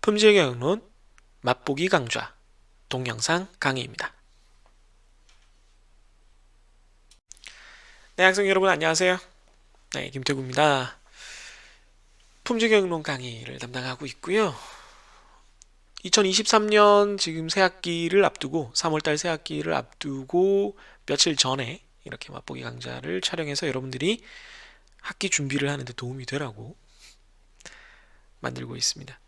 품질 경영론 맛보기 강좌 동영상 강의입니다. 네, 학생 여러분 안녕하세요. 네, 김태구입니다. 품질 경영론 강의를 담당하고 있고요. 2023년 지금 새학기를 앞두고 3월달 새학기를 앞두고 며칠 전에 이렇게 맛보기 강좌를 촬영해서 여러분들이 학기 준비를 하는데 도움이 되라고 만들고 있습니다.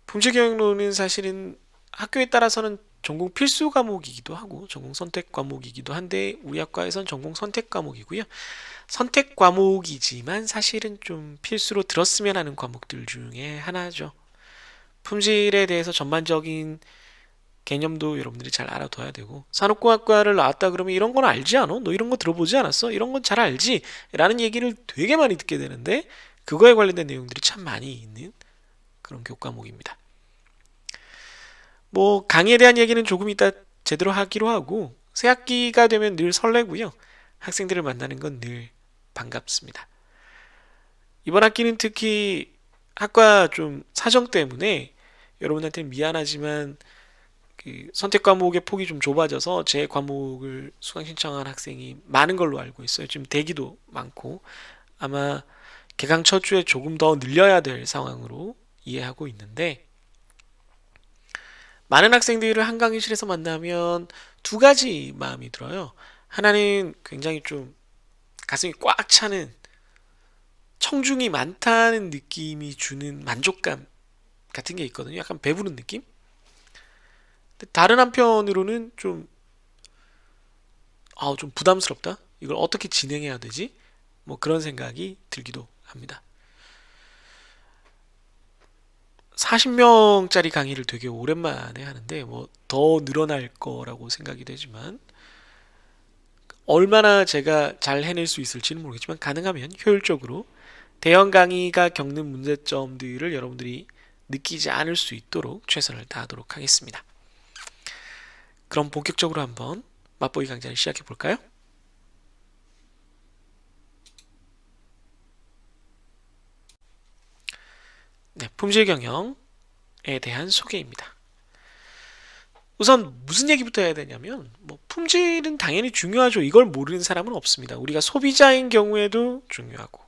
품질 경영론은 사실은 학교에 따라서는 전공 필수 과목이기도 하고 전공 선택 과목이기도 한데 우리 학과에선 전공 선택 과목이고요. 선택 과목이지만 사실은 좀 필수로 들었으면 하는 과목들 중에 하나죠. 품질에 대해서 전반적인 개념도 여러분들이 잘 알아둬야 되고, 산업공학과를 나왔다 그러면 이런 건 알지 않아? 너 이런 거 들어보지 않았어? 이런 건 잘 알지? 라는 얘기를 되게 많이 듣게 되는데 그거에 관련된 내용들이 참 많이 있는 그런 교과목입니다. 뭐 강의에 대한 얘기는 조금 이따 제대로 하기로 하고, 새학기가 되면 늘 설레고요. 학생들을 만나는 건 늘 반갑습니다. 이번 학기는 특히 학과 좀 사정 때문에 여러분한테는 미안하지만 그 선택 과목의 폭이 좀 좁아져서 제 과목을 수강 신청한 학생이 많은 걸로 알고 있어요. 지금 대기도 많고 아마 개강 첫 주에 조금 더 늘려야 될 상황으로 이해하고 있는데, 많은 학생들을 한 강의실에서 만나면 두 가지 마음이 들어요. 하나는 굉장히 좀 가슴이 꽉 차는, 청중이 많다는 느낌이 주는 만족감 같은 게 있거든요. 약간 배부른 느낌? 근데 다른 한편으로는 좀 부담스럽다? 이걸 어떻게 진행해야 되지? 뭐 그런 생각이 들기도 합니다. 40명짜리 강의를 되게 오랜만에 하는데 뭐 더 늘어날 거라고 생각이 되지만, 얼마나 제가 잘 해낼 수 있을지는 모르겠지만 가능하면 효율적으로 대형 강의가 겪는 문제점들을 여러분들이 느끼지 않을 수 있도록 최선을 다하도록 하겠습니다. 그럼 본격적으로 한번 맛보기 강좌를 시작해 볼까요? 네, 품질 경영에 대한 소개입니다. 우선 무슨 얘기부터 해야 되냐면, 뭐 품질은 당연히 중요하죠. 이걸 모르는 사람은 없습니다. 우리가 소비자인 경우에도 중요하고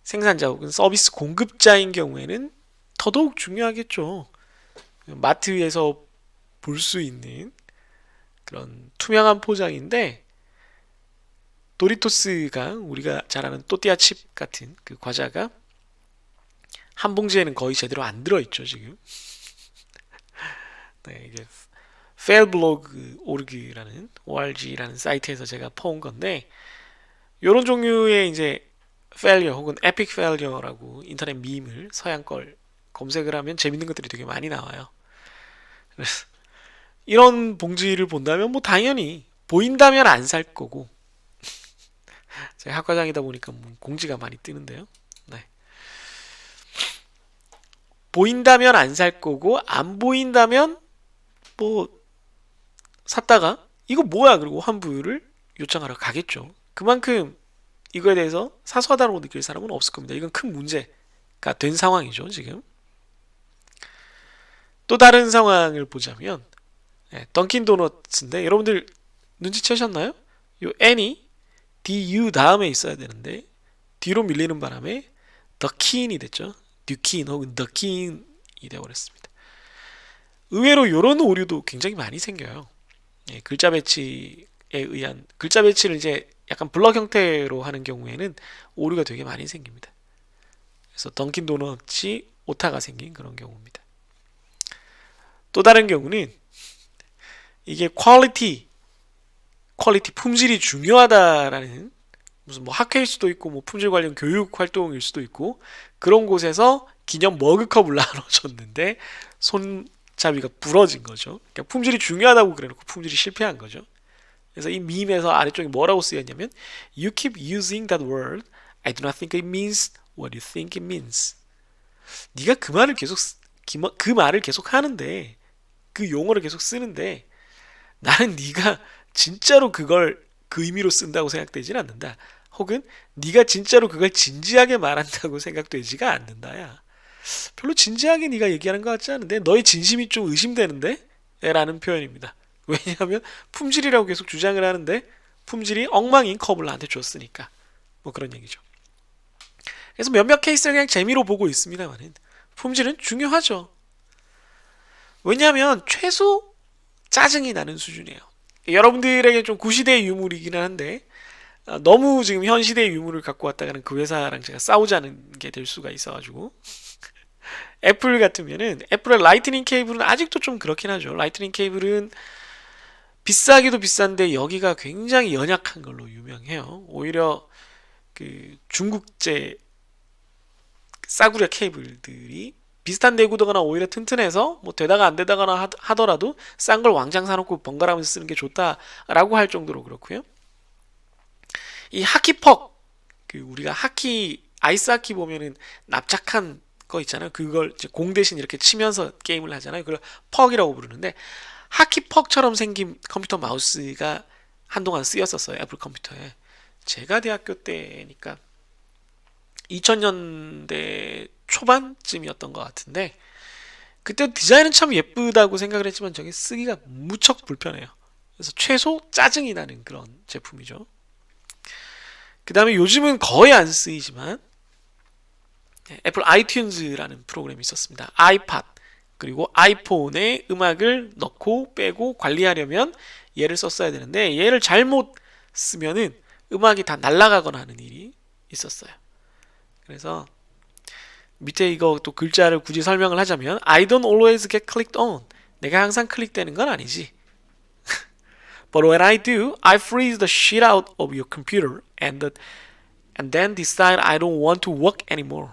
생산자 혹은 서비스 공급자인 경우에는 더더욱 중요하겠죠. 마트에서 볼 수 있는 그런 투명한 포장인데, 도리토스가 우리가 잘 아는 또띠아 칩 같은 그 과자가 한 봉지에는 거의 제대로 안 들어있죠, 지금. 네, 이게 fairblog org라는 org라는 사이트에서 제가 퍼온 건데, 이런 종류의 이제 failure 혹은 epic failure라고 인터넷 밈을 서양 걸 검색을 하면 재밌는 것들이 되게 많이 나와요. 그래서 이런 봉지를 본다면 뭐 당연히 보인다면 안 살 거고, 제가 학과장이다 보니까 뭐 공지가 많이 뜨는데요. 네. 보인다면 안 살 거고 안 보인다면 뭐 샀다가 이거 뭐야 그리고 환불을 요청하러 가겠죠. 그만큼 이거에 대해서 사소하다고 느낄 사람은 없을 겁니다. 이건 큰 문제가 된 상황이죠, 지금. 또 다른 상황을 보자면, 던킨 도너츠인데 여러분들 눈치채셨나요? 요 N이 DU 다음에 있어야 되는데 뒤로 밀리는 바람에 더킨이 됐죠. 듀킨 혹은 더킨이 되어버렸습니다. 의외로 이런 오류도 굉장히 많이 생겨요. 글자 배치에 의한, 글자 배치를 이제 약간 블럭 형태로 하는 경우에는 오류가 되게 많이 생깁니다. 그래서 던킨 도너츠 오타가 생긴 그런 경우입니다. 또 다른 경우는 이게 퀄리티 품질이 중요하다라는, 무슨 뭐 학회일 수도 있고 뭐 품질 관련 교육 활동일 수도 있고, 그런 곳에서 기념 머그컵을 나눠줬는데 손잡이가 부러진 거죠. 그러니까 품질이 중요하다고 그래놓고 품질이 실패한 거죠. 그래서 이 밈에서 아래쪽에 뭐라고 쓰였냐면, You keep using that word. I do not think it means what you think it means. 네가 그 말을 계속 하는데, 그 용어를 계속 쓰는데 나는 네가 진짜로 그걸 그 의미로 쓴다고 생각되진 않는다. 혹은 네가 진짜로 그걸 진지하게 말한다고 생각되지가 않는다야. 별로 진지하게 네가 얘기하는 것 같지 않은데 너의 진심이 좀 의심되는데? 라는 표현입니다. 왜냐하면 품질이라고 계속 주장을 하는데 품질이 엉망인 컵을 나한테 줬으니까 뭐 그런 얘기죠. 그래서 몇몇 케이스를 그냥 재미로 보고 있습니다만은 품질은 중요하죠. 왜냐하면 최소 짜증이 나는 수준이에요. 여러분들에게 좀 구시대의 유물이기는 한데 너무 지금 현 시대의 유물을 갖고 왔다가는 그 회사랑 제가 싸우자는 게 될 수가 있어가지고 애플 같으면은 애플의 라이트닝 케이블은 아직도 좀 그렇긴 하죠. 라이트닝 케이블은 비싸기도 비싼데 여기가 굉장히 연약한 걸로 유명해요. 오히려 그 중국제 싸구려 케이블들이 비슷한 내구도거나 오히려 튼튼해서 뭐 되다가 안 되다거나 하더라도 싼 걸 왕창 사놓고 번갈아가면서 쓰는 게 좋다라고 할 정도로 그렇고요. 이 하키퍽 그 우리가 하키 아이스 하키 보면은 납작한 거 있잖아요. 그걸 이제 공 대신 이렇게 치면서 게임을 하잖아요. 그걸 퍽이라고 부르는데 하키퍽처럼 생긴 컴퓨터 마우스가 한동안 쓰였었어요. 애플 컴퓨터에. 제가 대학교 때니까 2000년대 초반쯤이었던 것 같은데 그때 디자인은 참 예쁘다고 생각을 했지만 저게 쓰기가 무척 불편해요. 그래서 최소 짜증이 나는 그런 제품이죠. 그 다음에 요즘은 거의 안 쓰이지만 애플 아이튠즈라는 프로그램이 있었습니다. 아이팟 그리고 아이폰에 음악을 넣고 빼고 관리하려면 얘를 썼어야 되는데 얘를 잘못 쓰면은 음악이 다 날아가거나 하는 일이 있었어요. 그래서 밑에 이거 또 글자를 굳이 설명을 하자면 I don't always get clicked on. 내가 항상 클릭되는 건 아니지. But when I do, I freeze the shit out of your computer and then decide I don't want to work anymore.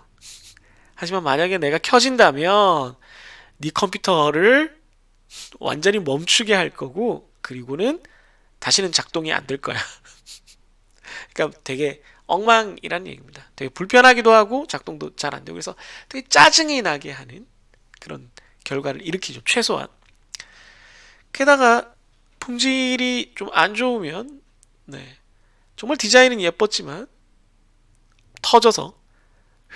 하지만 만약에 내가 켜진다면 네 컴퓨터를 완전히 멈추게 할 거고 그리고는 다시는 작동이 안 될 거야. 그러니까 되게 엉망이란 얘기입니다. 되게 불편하기도 하고 작동도 잘 안 되고 그래서 되게 짜증이 나게 하는 그런 결과를 일으키죠. 최소한. 게다가 품질이 좀 안 좋으면 네. 정말 디자인은 예뻤지만 터져서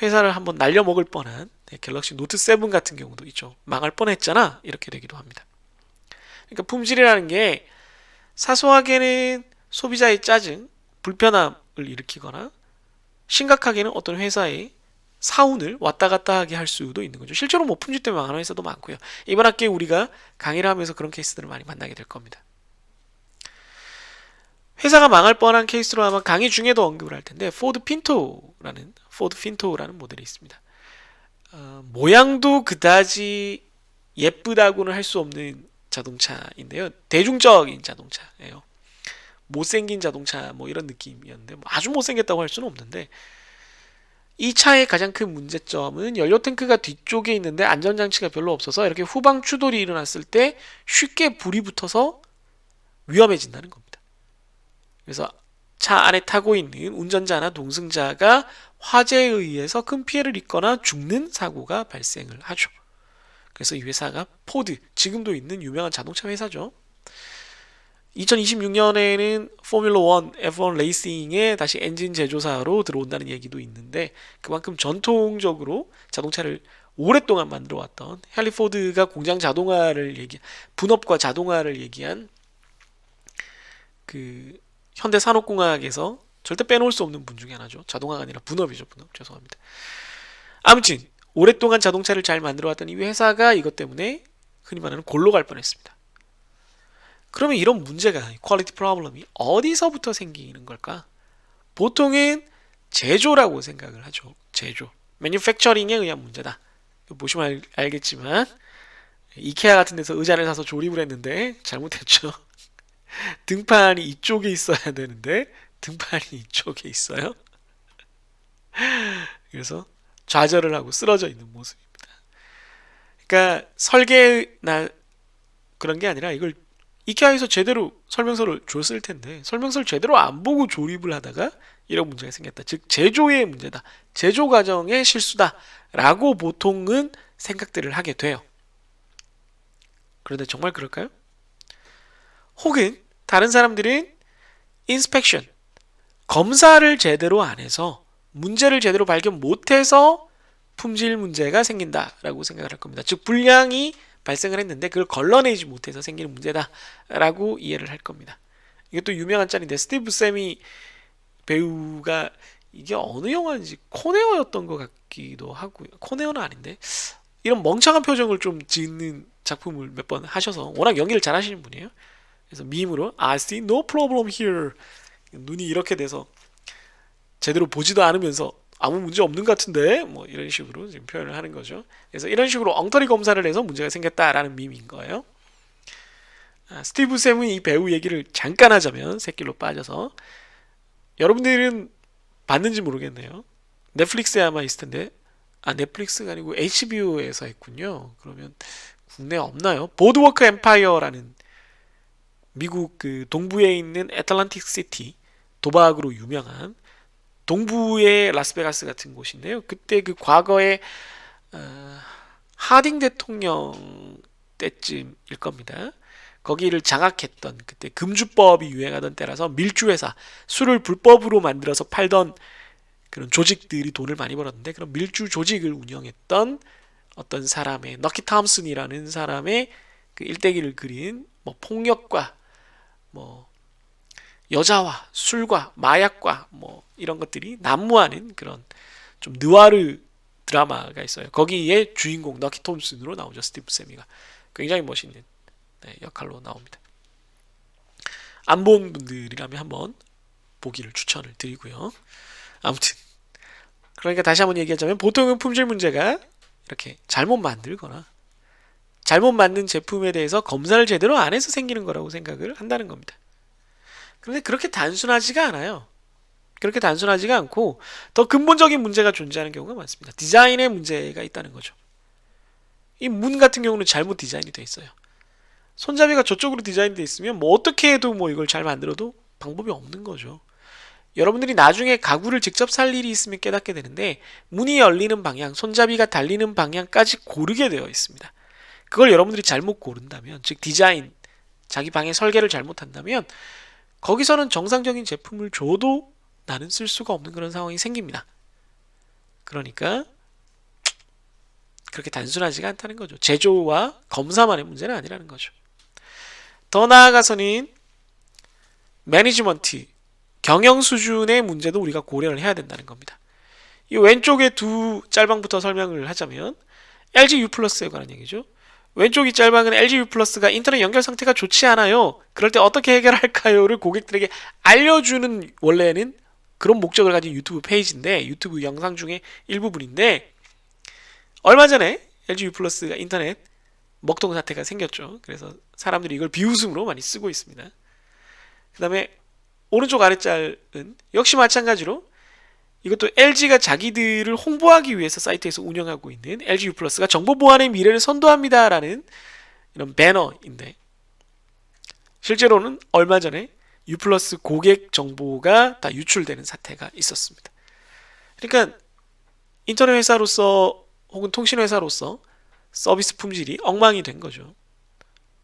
회사를 한번 날려먹을 뻔한 갤럭시 노트 7 같은 경우도 있죠. 망할 뻔했잖아. 이렇게 되기도 합니다. 그러니까 품질이라는 게 사소하게는 소비자의 짜증, 불편함을 일으키거나 심각하게는 어떤 회사의 사운을 왔다 갔다 하게 할 수도 있는 거죠. 실제로 뭐 품질 때문에 망하는 회사도 많고요. 이번 학기에 우리가 강의를 하면서 그런 케이스들을 많이 만나게 될 겁니다. 회사가 망할 뻔한 케이스로 아마 강의 중에도 언급을 할 텐데 포드 핀토라는 모델이 있습니다. 모양도 그다지 예쁘다고는 할 수 없는 자동차인데요. 대중적인 자동차예요. 못생긴 자동차 뭐 이런 느낌이었는데 뭐 아주 못생겼다고 할 수는 없는데 이 차의 가장 큰 문제점은 연료 탱크가 뒤쪽에 있는데 안전장치가 별로 없어서 이렇게 후방 추돌이 일어났을 때 쉽게 불이 붙어서 위험해진다는 겁니다. 그래서 차 안에 타고 있는 운전자나 동승자가 화재에 의해서 큰 피해를 입거나 죽는 사고가 발생을 하죠. 그래서 이 회사가 포드, 지금도 있는 유명한 자동차 회사죠. 2026년에는 포뮬러 1 F1 레이싱에 다시 엔진 제조사로 들어온다는 얘기도 있는데 그만큼 전통적으로 자동차를 오랫동안 만들어 왔던 헨리 포드가 공장 자동화를 분업과 자동화를 얘기한 그 현대 산업공학에서 절대 빼놓을 수 없는 분 중에 하나죠. 자동화가 아니라 분업이죠. 분업. 죄송합니다. 아무튼 오랫동안 자동차를 잘 만들어왔던 이 회사가 이것 때문에 흔히 말하는 골로 갈 뻔했습니다. 그러면 이런 문제가 퀄리티 프로블럼이 어디서부터 생기는 걸까? 보통은 제조라고 생각을 하죠. 제조. 매뉴팩처링에 의한 문제다. 보시면 알겠지만 이케아 같은 데서 의자를 사서 조립을 했는데 잘못했죠. 등판이 이쪽에 있어야 되는데 등판이 이쪽에 있어요. 그래서 좌절을 하고 쓰러져 있는 모습입니다. 그러니까 설계나 그런 게 아니라 이걸 이케아에서 제대로 설명서를 줬을 텐데 설명서를 제대로 안 보고 조립을 하다가 이런 문제가 생겼다. 즉 제조의 문제다. 제조 과정의 실수다. 라고 보통은 생각들을 하게 돼요. 그런데 정말 그럴까요? 혹은 다른 사람들은 인스펙션 검사를 제대로 안 해서 문제를 제대로 발견 못해서 품질 문제가 생긴다라고 생각을 할 겁니다. 즉 불량이 발생을 했는데 그걸 걸러내지 못해서 생기는 문제다라고 이해를 할 겁니다. 이것도 유명한 짤인데 스티브 쌤이 배우가 이게 어느 영화인지 코네어였던 것 같기도 하고요. 코네어는 아닌데 이런 멍청한 표정을 좀 짓는 작품을 몇 번 하셔서 워낙 연기를 잘 하시는 분이에요. 그래서 밈으로 I see no problem here 눈이 이렇게 돼서 제대로 보지도 않으면서 아무 문제 없는 것 같은데 뭐 이런 식으로 지금 표현을 하는 거죠. 그래서 이런 식으로 엉터리 검사를 해서 문제가 생겼다라는 밈인 거예요. 스티브 샘은 이 배우 얘기를 잠깐 하자면 새길로 빠져서 여러분들은 봤는지 모르겠네요. 넷플릭스에 아마 있을 텐데 넷플릭스가 아니고 HBO에서 했군요. 그러면 국내에 없나요? 보드워크 엠파이어라는 미국 그 동부에 있는 애틀란틱 시티 도박으로 유명한 동부의 라스베가스 같은 곳인데요. 그때 그 과거에 하딩 대통령 때쯤일 겁니다. 거기를 장악했던 그때 금주법이 유행하던 때라서 밀주회사 술을 불법으로 만들어서 팔던 그런 조직들이 돈을 많이 벌었는데 그런 밀주 조직을 운영했던 어떤 사람의 너키 탐슨이라는 사람의 그 일대기를 그린 뭐 폭력과 뭐 여자와 술과 마약과 뭐 이런 것들이 난무하는 그런 좀 느와르 드라마가 있어요. 거기에 주인공 너키 톰슨으로 나오죠. 스티브 세미가 굉장히 멋있는 역할로 나옵니다. 안 본 분들이라면 한번 보기를 추천을 드리고요. 아무튼 그러니까 다시 한번 얘기하자면 보통은 품질 문제가 이렇게 잘못 만들거나 잘못 만든 제품에 대해서 검사를 제대로 안 해서 생기는 거라고 생각을 한다는 겁니다. 그런데 그렇게 단순하지가 않아요. 그렇게 단순하지가 않고 더 근본적인 문제가 존재하는 경우가 많습니다. 디자인에 문제가 있다는 거죠. 이 문 같은 경우는 잘못 디자인이 돼 있어요. 손잡이가 저쪽으로 디자인돼 있으면 뭐 어떻게 해도 뭐 이걸 잘 만들어도 방법이 없는 거죠. 여러분들이 나중에 가구를 직접 살 일이 있으면 깨닫게 되는데 문이 열리는 방향, 손잡이가 달리는 방향까지 고르게 되어 있습니다. 그걸 여러분들이 잘못 고른다면, 즉 디자인, 자기 방의 설계를 잘못한다면 거기서는 정상적인 제품을 줘도 나는 쓸 수가 없는 그런 상황이 생깁니다. 그러니까 그렇게 단순하지가 않다는 거죠. 제조와 검사만의 문제는 아니라는 거죠. 더 나아가서는 매니지먼트, 경영 수준의 문제도 우리가 고려를 해야 된다는 겁니다. 이 왼쪽에 두 짤방부터 설명을 하자면 LG U 플러스에 관한 얘기죠. 왼쪽 이 짤방은 LG U 플러스가 인터넷 연결 상태가 좋지 않아요. 그럴 때 어떻게 해결할까요?를 고객들에게 알려주는 원래는 그런 목적을 가진 유튜브 페이지인데 유튜브 영상 중에 일부분인데 얼마 전에 LG U 플러스가 인터넷 먹통 사태가 생겼죠. 그래서 사람들이 이걸 비웃음으로 많이 쓰고 있습니다. 그 다음에 오른쪽 아래짤은 역시 마찬가지로 이것도 LG가 자기들을 홍보하기 위해서 사이트에서 운영하고 있는 LG U 플러스가 정보 보안의 미래를 선도합니다 라는 이런 배너인데 실제로는 얼마 전에 U 플러스 고객 정보가 다 유출되는 사태가 있었습니다. 그러니까 인터넷 회사로서 혹은 통신 회사로서 서비스 품질이 엉망이 된 거죠.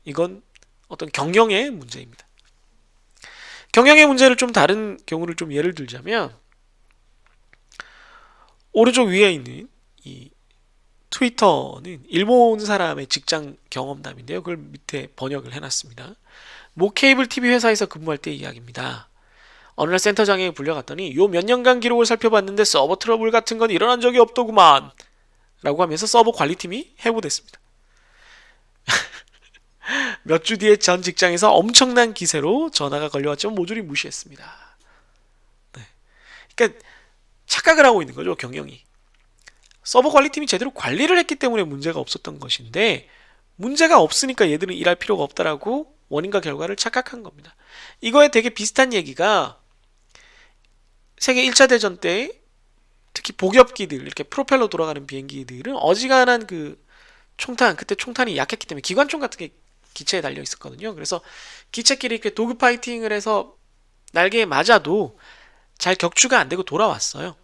이건 어떤 경영의 문제입니다. 경영의 문제를 좀 다른 경우를 좀 예를 들자면 오른쪽 위에 있는 이 트위터는 일본 사람의 직장 경험담인데요. 그걸 밑에 번역을 해놨습니다. 모 케이블 TV 회사에서 근무할 때 이야기입니다. 어느 날 센터장에 불려갔더니 요 몇 년간 기록을 살펴봤는데 서버 트러블 같은 건 일어난 적이 없더구만 라고 하면서 서버 관리팀이 해고됐습니다. 몇 주 뒤에 전 직장에서 엄청난 기세로 전화가 걸려왔지만 모조리 무시했습니다. 네. 그러니까 착각을 하고 있는 거죠, 경영이. 서버 관리팀이 제대로 관리를 했기 때문에 문제가 없었던 것인데 문제가 없으니까 얘들은 일할 필요가 없다라고 원인과 결과를 착각한 겁니다. 이거에 되게 비슷한 얘기가 세계 1차 대전 때 특히 복엽기들, 이렇게 프로펠러 돌아가는 비행기들은 어지간한 그 총탄, 그때 총탄이 약했기 때문에 기관총 같은 게 기체에 달려 있었거든요. 그래서 기체끼리 이렇게 도그 파이팅을 해서 날개에 맞아도 잘 격추가 안 되고 돌아왔어요.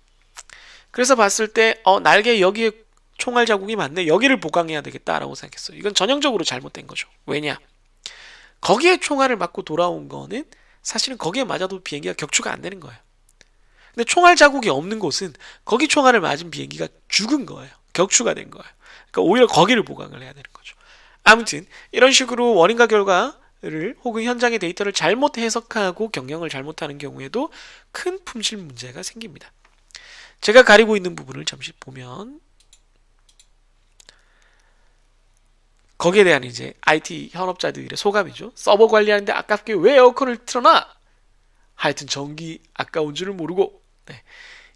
그래서 봤을 때 날개 여기에 총알 자국이 많네. 여기를 보강해야 되겠다라고 생각했어요. 이건 전형적으로 잘못된 거죠. 왜냐? 거기에 총알을 맞고 돌아온 거는 사실은 거기에 맞아도 비행기가 격추가 안 되는 거예요. 근데 총알 자국이 없는 곳은 거기 총알을 맞은 비행기가 죽은 거예요. 격추가 된 거예요. 그러니까 오히려 거기를 보강을 해야 되는 거죠. 아무튼 이런 식으로 원인과 결과를 혹은 현장의 데이터를 잘못 해석하고 경영을 잘못하는 경우에도 큰 품질 문제가 생깁니다. 제가 가리고 있는 부분을 잠시 보면 거기에 대한 이제 IT 현업자들의 소감이죠. 서버 관리하는데 아깝게 왜 에어컨을 틀어놔? 하여튼 전기 아까운 줄을 모르고. 네.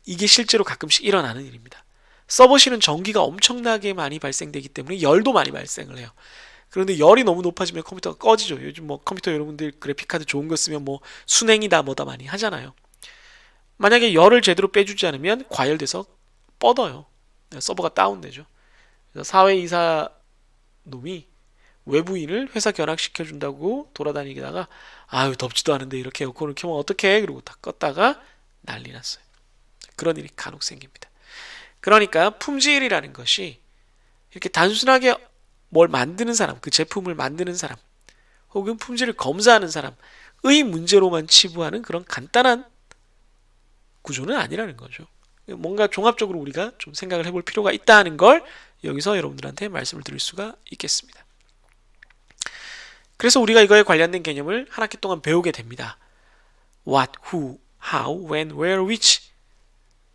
이게 실제로 가끔씩 일어나는 일입니다. 서버실은 전기가 엄청나게 많이 발생되기 때문에 열도 많이 발생을 해요. 그런데 열이 너무 높아지면 컴퓨터가 꺼지죠. 요즘 뭐 컴퓨터 여러분들 그래픽카드 좋은 거 쓰면 뭐 순행이다 뭐다 많이 하잖아요. 만약에 열을 제대로 빼주지 않으면 과열돼서 뻗어요. 서버가 다운되죠. 그래서 사회이사 놈이 외부인을 회사 견학시켜준다고 돌아다니다가 아유 덥지도 않은데 이렇게 에어컨을 켜면 어떡해? 그리고 다 껐다가 난리 났어요. 그런 일이 간혹 생깁니다. 그러니까 품질이라는 것이 이렇게 단순하게 뭘 만드는 사람, 그 제품을 만드는 사람, 혹은 품질을 검사하는 사람의 문제로만 치부하는 그런 간단한 구조는 아니라는 거죠. 뭔가 종합적으로 우리가 좀 생각을 해볼 필요가 있다는 걸 여기서 여러분들한테 말씀을 드릴 수가 있겠습니다. 그래서 우리가 이거에 관련된 개념을 한 학기 동안 배우게 됩니다. What, who, how, when, where, which.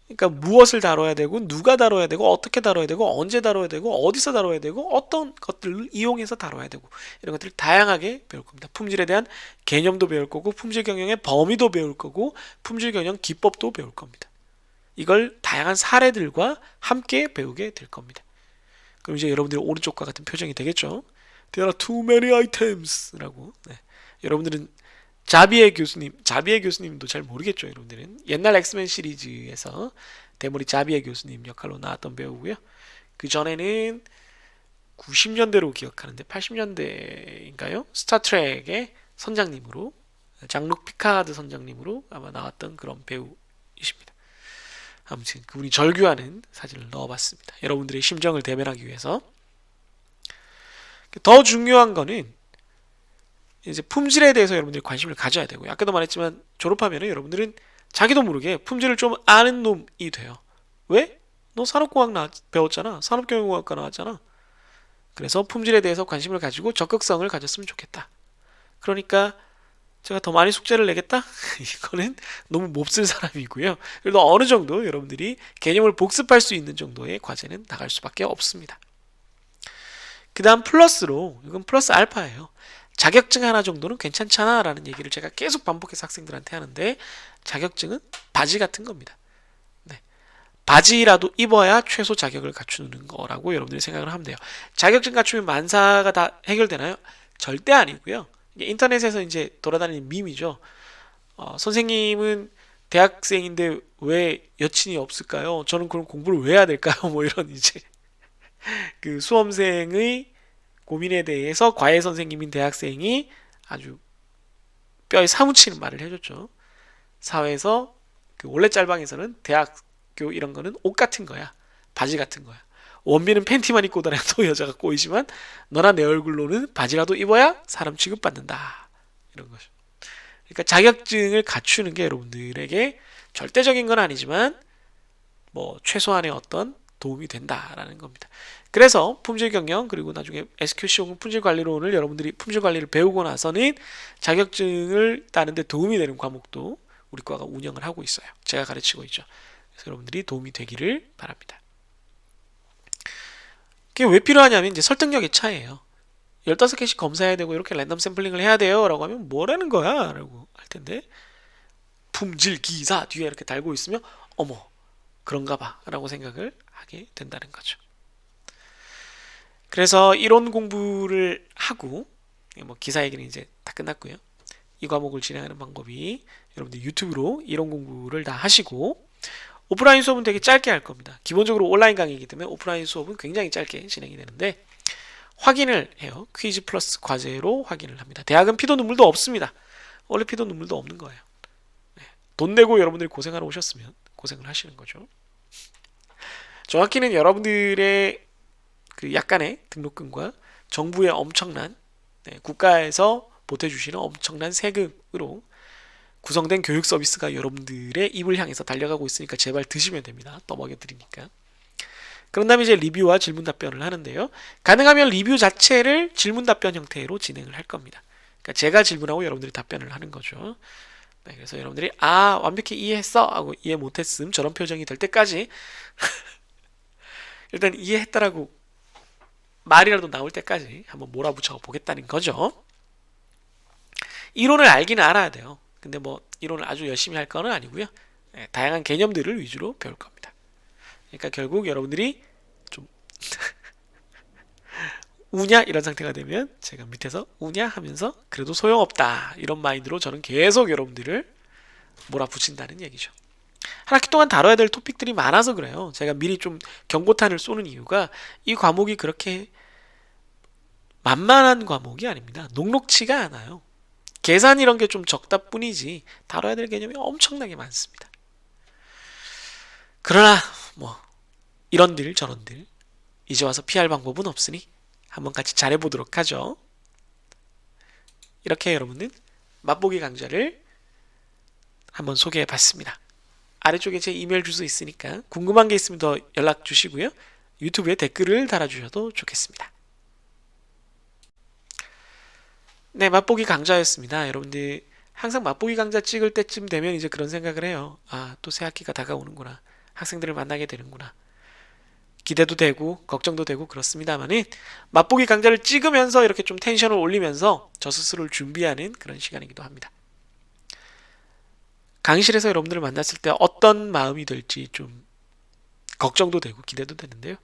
그러니까 무엇을 다뤄야 되고 누가 다뤄야 되고 어떻게 다뤄야 되고 언제 다뤄야 되고 어디서 다뤄야 되고 어떤 것들을 이용해서 다뤄야 되고 이런 것들을 다양하게 배울 겁니다. 품질에 대한 개념도 배울 거고 품질 경영의 범위도 배울 거고 품질 경영 기법도 배울 겁니다. 이걸 다양한 사례들과 함께 배우게 될 겁니다. 그럼 이제 여러분들이 오른쪽과 같은 표정이 되겠죠. There are too many items 라고. 네. 여러분들은 자비의 교수님도 잘 모르겠죠, 여러분들은. 옛날 엑스맨 시리즈에서 대머리 자비의 교수님 역할로 나왔던 배우고요. 그 전에는 90년대로 기억하는데 80년대인가요? 스타트rek의 선장님으로 장룩 피카드 선장님으로 아마 나왔던 그런 배우이십니다. 아무튼 그분이 절규하는 사진을 넣어봤습니다. 여러분들의 심정을 대변하기 위해서. 더 중요한 거는 이제 품질에 대해서 여러분들이 관심을 가져야 되고요. 아까도 말했지만 졸업하면 여러분들은 자기도 모르게 품질을 좀 아는 놈이 돼요. 왜? 너 산업공학 배웠잖아. 산업경영공학과 나왔잖아. 그래서 품질에 대해서 관심을 가지고 적극성을 가졌으면 좋겠다. 그러니까 제가 더 많이 숙제를 내겠다? 이거는 너무 몹쓸 사람이고요. 그래도 어느 정도 여러분들이 개념을 복습할 수 있는 정도의 과제는 나갈 수밖에 없습니다. 그 다음 플러스로, 이건 플러스 알파예요. 자격증 하나 정도는 괜찮잖아 라는 얘기를 제가 계속 반복해서 학생들한테 하는데 자격증은 바지 같은 겁니다. 네. 바지라도 입어야 최소 자격을 갖추는 거라고 여러분들이 생각을 하면 돼요. 자격증 갖추면 만사가 다 해결되나요? 절대 아니고요. 인터넷에서 이제 돌아다니는 밈이죠. 선생님은 대학생인데 왜 여친이 없을까요? 저는 그럼 공부를 왜 해야 될까요? 뭐 이런 이제 그 수험생의 고민에 대해서 과외 선생님인 대학생이 아주 뼈에 사무치는 말을 해줬죠. 사회에서 그 원래 짤방에서는 대학교 이런 거는 옷 같은 거야. 바지 같은 거야. 원빈은 팬티만 입고 다녀도 여자가 꼬이지만 너나 내 얼굴로는 바지라도 입어야 사람 취급받는다. 이런 거죠. 그러니까 자격증을 갖추는 게 여러분들에게 절대적인 건 아니지만 뭐 최소한의 어떤 도움이 된다라는 겁니다. 그래서 품질 경영 그리고 나중에 SQC 혹은 품질 관리론을 여러분들이 품질 관리를 배우고 나서는 자격증을 따는 데 도움이 되는 과목도 우리 과가 운영을 하고 있어요. 제가 가르치고 있죠. 그래서 여러분들이 도움이 되기를 바랍니다. 그게 왜 필요하냐면 이제 설득력의 차이예요. 15개씩 검사해야 되고 이렇게 랜덤 샘플링을 해야 돼요 라고 하면 뭐라는 거야 라고 할 텐데 품질 기사 뒤에 이렇게 달고 있으면 어머 그런가 봐 라고 생각을 하게 된다는 거죠. 그래서 이론 공부를 하고 뭐 기사 얘기는 이제 다 끝났고요. 이 과목을 진행하는 방법이 여러분들 유튜브로 이론 공부를 다 하시고 오프라인 수업은 되게 짧게 할 겁니다. 기본적으로 온라인 강의이기 때문에 오프라인 수업은 굉장히 짧게 진행이 되는데 확인을 해요. 퀴즈 플러스 과제로 확인을 합니다. 대학은 피도 눈물도 없습니다. 원래 피도 눈물도 없는 거예요. 네. 돈 내고 여러분들이 고생하러 오셨으면 고생을 하시는 거죠. 정확히는 여러분들의 그 약간의 등록금과 정부의 엄청난 국가에서 보태주시는 엄청난 세금으로 구성된 교육 서비스가 여러분들의 입을 향해서 달려가고 있으니까 제발 드시면 됩니다. 떠먹여 드리니까. 그런 다음에 이제 리뷰와 질문 답변을 하는데요. 가능하면 리뷰 자체를 질문 답변 형태로 진행을 할 겁니다. 그러니까 제가 질문하고 여러분들이 답변을 하는 거죠. 네, 그래서 여러분들이 완벽히 이해했어 하고 이해 못했음 저런 표정이 될 때까지 일단 이해했다라고 말이라도 나올 때까지 한번 몰아붙여 보겠다는 거죠. 이론을 알기는 알아야 돼요. 근데 뭐 이론을 아주 열심히 할 거는 아니고요. 네, 다양한 개념들을 위주로 배울 겁니다. 그러니까 결국 여러분들이 좀 우냐 이런 상태가 되면 제가 밑에서 우냐 하면서 그래도 소용없다 이런 마인드로 저는 계속 여러분들을 몰아붙인다는 얘기죠. 한 학기 동안 다뤄야 될 토픽들이 많아서 그래요. 제가 미리 좀 경고탄을 쏘는 이유가 이 과목이 그렇게 만만한 과목이 아닙니다. 녹록치가 않아요. 계산 이런 게 좀 적다 뿐이지 다뤄야 될 개념이 엄청나게 많습니다. 그러나 뭐 이런들 저런들 이제 와서 피할 방법은 없으니 한번 같이 잘해보도록 하죠. 이렇게 여러분은 맛보기 강좌를 한번 소개해봤습니다. 아래쪽에 제 이메일 주소 있으니까 궁금한 게 있으면 더 연락 주시고요. 유튜브에 댓글을 달아주셔도 좋겠습니다. 네, 맛보기 강좌였습니다. 여러분들 항상 맛보기 강좌 찍을 때쯤 되면 이제 그런 생각을 해요. 또 새 학기가 다가오는구나. 학생들을 만나게 되는구나. 기대도 되고 걱정도 되고 그렇습니다만은 맛보기 강좌를 찍으면서 이렇게 좀 텐션을 올리면서 저 스스로를 준비하는 그런 시간이기도 합니다. 강의실에서 여러분들을 만났을 때 어떤 마음이 들지 좀 걱정도 되고 기대도 되는데요.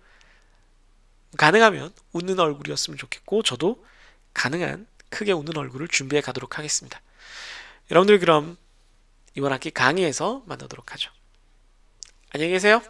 가능하면 웃는 얼굴이었으면 좋겠고 저도 가능한 크게 웃는 얼굴을 준비해 가도록 하겠습니다. 여러분들 그럼 이번 학기 강의에서 만나도록 하죠. 안녕히 계세요.